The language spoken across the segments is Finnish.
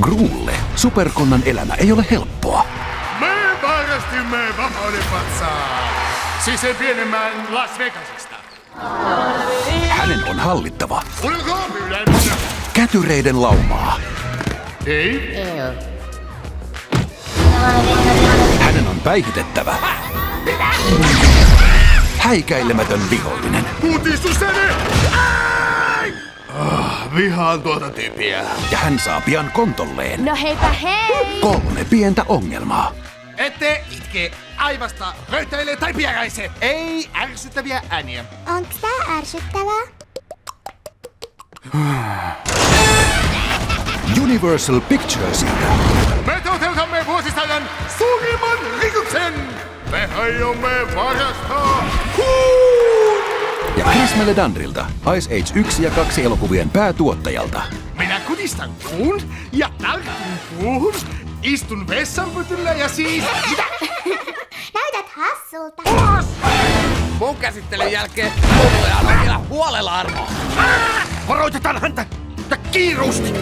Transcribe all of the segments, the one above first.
Gruulle superkonnan elämä ei ole helppoa. Me varastimme vapauden patsaa sisään pienemmän Las Vegasista. Hänen on hallittava Ulkoa pyydän. kätyreiden laumaa. Ei. Hänen on päihitettävä häikäilemätön vihollinen. Kutistusene! Vihaan tuota tyyppiä. Ja hän saa pian kontolleen No heipä hei! 3 pientä ongelmaa. Ette itke aivasta, röytäile tai pieräise. Ei ärsyttäviä ääniä. Onks tää ärsyttävää? Universal Picturesilta Me toteutamme vuosisadan suurimman rikoksen. Me aiomme varastaa ja Chris Meledandrilta Ice Age 1 ja 2 elokuvien päätuottajalta. Minä kutistan kuun ja tartun puuhun. Istun vessanpytyllä ja siis... Mitä? Näytät hassulta. Ulos! Mun käsittelyn jälkeen mulle anna vielä huolella armoa. Varoitetaan häntä! Ja kiiruusti!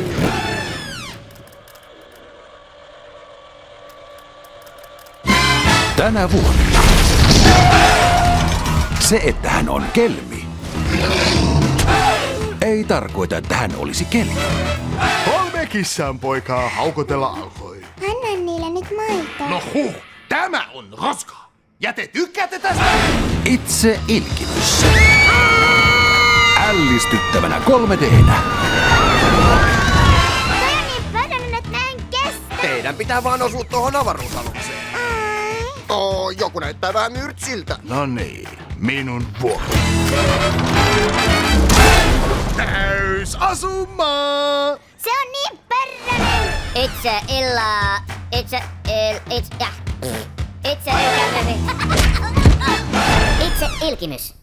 Tänä vuonna se, että hän on kelmi, ei tarkoita, että hän olisi kelmi. 3 kissan poikaa haukotella alkoi. Anna niille nyt maitoa. No tämä on roskaa. Ja te tykkäätte tästä? Itse ilkimys. Ällistyttävänä 3D:nä. Toi on niin pöydänen, että mä en kestä. Teidän pitää vaan osua tuohon avaruusalukseen. Joku näyttää vähän myrtsiltä. No niin, minun vuoro. Täysasumaa! Se on niin pörrönen. Itse ilkimys.